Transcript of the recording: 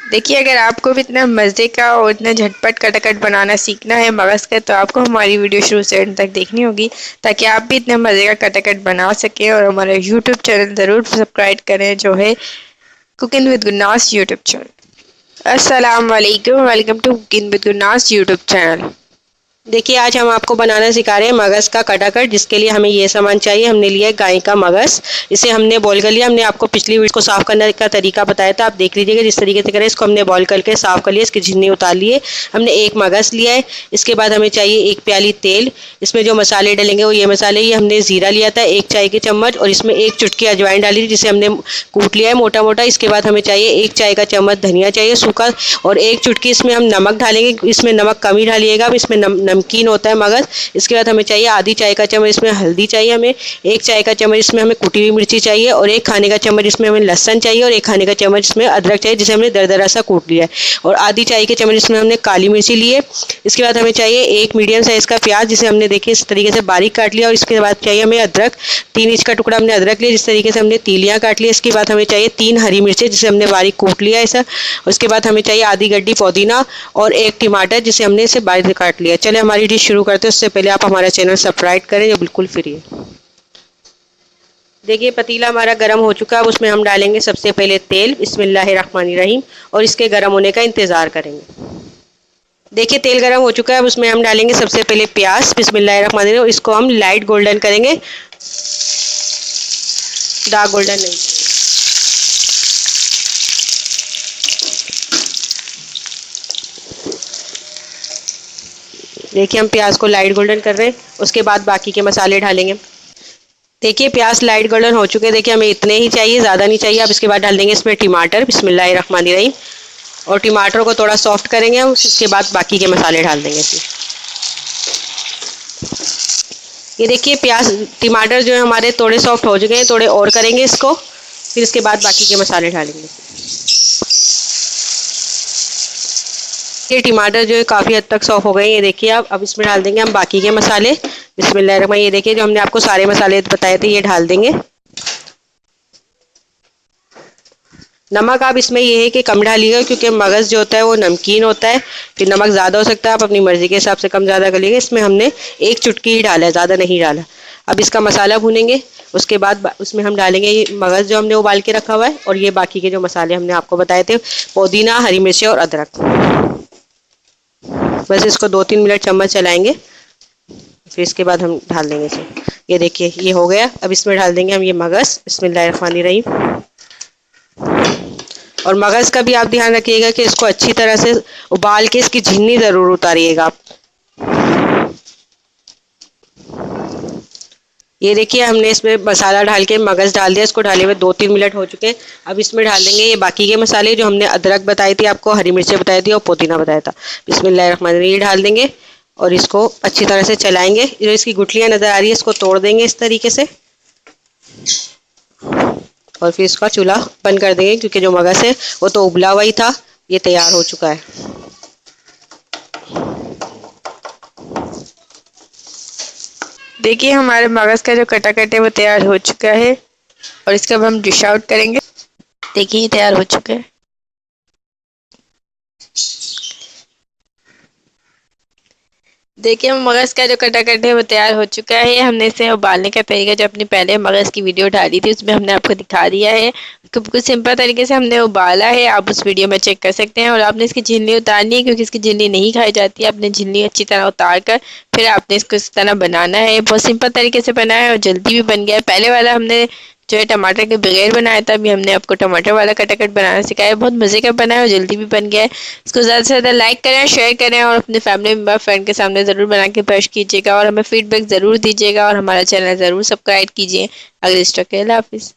देखिए, अगर आपको भी इतना मज़े का और इतना झटपट कटाकट बनाना सीखना है मगज़ का, तो आपको हमारी वीडियो शुरू से एंड तक देखनी होगी, ताकि आप भी इतना मज़े का कटाकट बना सकें। और हमारा यूट्यूब चैनल ज़रूर सब्सक्राइब करें, जो है cooking with Gurnaz YouTube channel. अस्सलाम वालेकुम, welcome to cooking with Gurnaz YouTube channel. देखिए, आज हम आपको बनाना सिखा रहे हैं मगज़ का कटाकट। जिसके लिए हमें ये सामान चाहिए। हमने लिया है गाय का मगज़। इसे हमने बॉईल कर लिया। हमने आपको पिछली वीडियो को साफ़ करने का तरीका बताया था, आप देख लीजिएगा। जिस तरीके से करें, इसको हमने बॉईल करके साफ़ कर लिया, इसकी झिन्नी उतार लिए। हमने एक मगज़ लिया है। इसके बाद हमें चाहिए 1 प्याली तेल। इसमें जो मसाले डलेंगे वो ये मसाले, ये हमने ज़ीरा लिया था 1 चाय के चम्मच, और इसमें 1 चुटकी अजवाइन डाली थी, जिसे हमने कूट लिया है मोटा मोटा। इसके बाद हमें चाहिए 1 चाय का चम्मच धनिया चाहिए सूखा, और 1 चुटकी इसमें हम नमक डालेंगे। इसमें नमक कम ही डालिएगा, इसमें नमकीन होता है मगज़। इसके बाद हमें चाहिए आधी चाय का चम्मच इसमें हल्दी चाहिए हमें, 1 चाय का चम्मच इसमें हमें कुटी हुई मिर्ची चाहिए, और 1 खाने का चम्मच इसमें हमें लहसुन चाहिए, और 1 खाने का चम्मच इसमें अदरक चाहिए, जिसे हमने दरदरा सा कूट लिया है, और आधी चाय के चम्मच इसमें हमने काली मिर्ची ली है। इसके बाद हमें चाहिए 1 मीडियम साइज़ का प्याज, जिसे हमने देखिए इस तरीके से बारीक काट लिया। और इसके बाद चाहिए हमें अदरक, 3 इंच का टुकड़ा हमने अदरक लिया, जिस तरीके से हमने तीलियाँ काट लिया। इसके बाद हमें चाहिए 3 हरी मिर्चें, जिसे हमने बारीक कूट लिया ऐसा। उसके बाद हमें चाहिए आधी गड्डी पुदीना, और 1 टमाटर, जिसे हमने इसे बारीक काट लिया। चले हमारी डिश शुरू करते हैं। उससे पहले आप हमारा चैनल सब्सक्राइब करें, जो बिल्कुल फ्री है। देखिए, पतीला हमारा गर्म हो चुका है। अब उसमें हम डालेंगे सबसे पहले तेल, बिस्मिल्लाहिर्रहमानिर्रहीम, और इसके गर्म होने का इंतज़ार करेंगे। देखिए, तेल गर्म हो चुका है। अब उसमें हम डालेंगे सबसे पहले प्याज, बिस्मिल्लाहिर्रहमानिर्रहीम, और इसको हम लाइट गोल्डन करेंगे, डार्क गोल्डन नहीं। देखिए, हम प्याज को लाइट गोल्डन कर रहे हैं। उसके बाद बाकी के मसाले डालेंगे। देखिए, प्याज लाइट गोल्डन हो चुके हैं। देखिए, हमें इतने ही चाहिए, ज़्यादा नहीं चाहिए। अब इसके बाद डाल देंगे इसमें टमाटर, बिस्मिल्लाहिर्रहमानिर्रहीम, और टमाटर को थोड़ा सॉफ्ट करेंगे हम। उसके बाद बाकी के मसाले डाल देंगे इसमें। ये देखिए, प्याज टमाटर जो है हमारे थोड़े सॉफ्ट हो चुके हैं, थोड़े और करेंगे इसको, फिर इसके बाद बाकी के मसाले डालेंगे। ये टमाटर जो है काफ़ी हद तक सॉफ्ट हो गए। ये देखिए आप, अब इसमें डाल देंगे हम बाकी के मसाले, बिस्मिल्लाहिर्रहमानिर्रहीम। ये देखिए, जो हमने आपको सारे मसाले बताए थे ये डाल देंगे। नमक आप इसमें ये है कि कम डालिएगा, क्योंकि मगज़ जो होता है वो नमकीन होता है, फिर नमक ज़्यादा हो सकता है, आप अपनी मर्ज़ी के हिसाब से कम ज़्यादा कर लीजिए। इसमें हमने 1 चुटकी ही डाला है, ज़्यादा नहीं डाला। अब इसका मसाला भूनेंगे। उसके बाद उसमें हम डालेंगे ये मगज़ जो हमने उबाल के रखा हुआ है, और ये बाकी के जो मसाले हमने आपको बताए थे, पुदीना, हरी मिर्चें और अदरक। बस इसको 2-3 मिनट चम्मच चलाएंगे, फिर इसके बाद हम डाल देंगे इसे। ये देखिए, ये हो गया। अब इसमें डाल देंगे हम ये मगज़, बिस्मिल्लाहिर्रहमानिर्रहीम। और मगज़ का भी आप ध्यान रखिएगा कि इसको अच्छी तरह से उबाल के इसकी झिन्नी ज़रूर उतारिएगा आप। ये देखिए, हमने इसमें मसाला डाल के मगज़ डाल दिया। इसको डाले हुए 2-3 मिनट हो चुके हैं। अब इसमें डाल देंगे ये बाकी के मसाले, जो हमने अदरक बताई थी आपको, हरी मिर्चें बताई थी, और पुदीना बताया था, बिस्मिल्लाहिर्रहमानिर्रहीम। ये डाल देंगे और इसको अच्छी तरह से चलाएंगे। जो इसकी गुठलियाँ नज़र आ रही है, इसको तोड़ देंगे इस तरीके से, और फिर इसका चूल्हा बंद कर देंगे, क्योंकि जो मगज़ है वो तो उबला हुआ ही था। ये तैयार हो चुका है। देखिए, हमारे मगज़ का जो कटाकट है वो तैयार हो चुका है, और इसका अब हम डिश आउट करेंगे। देखिए, ये तैयार हो चुका है। देखिए, मगज़ का जो कटाकट है वो तैयार हो चुका है। हमने इसे उबालने का तरीका जो अपनी पहले मगज़ की वीडियो डाली थी उसमें हमने आपको दिखा दिया है। कुछ सिंपल तरीके से हमने उबाला है, आप उस वीडियो में चेक कर सकते हैं। और आपने इसकी झिल्ली उतारनी है, क्योंकि इसकी झिल्ली नहीं खाई जाती है। आपने झिल्ली अच्छी तरह उतार कर फिर आपने इसको इस तरह बनाना है। बहुत सिंपल तरीके से बना है और जल्दी भी बन गया है। पहले वाला हमने जो है टमाटर के बगैर बनाया था, अभी हमने आपको टमाटर वाला कटाकट बनाना सिखाया है। बहुत मज़े का बना है और जल्दी भी बन गया है। इसको ज़्यादा से ज़्यादा लाइक करें, शेयर करें, और अपने फैमिली मेम्बर फ्रेंड के सामने ज़रूर बना के पेश कीजिएगा, और हमें फीडबैक ज़रूर दीजिएगा, और हमारा चैनल ज़रूर सब्सक्राइब कीजिए। अगले स्टॉक के, अल्लाह हाफिज़।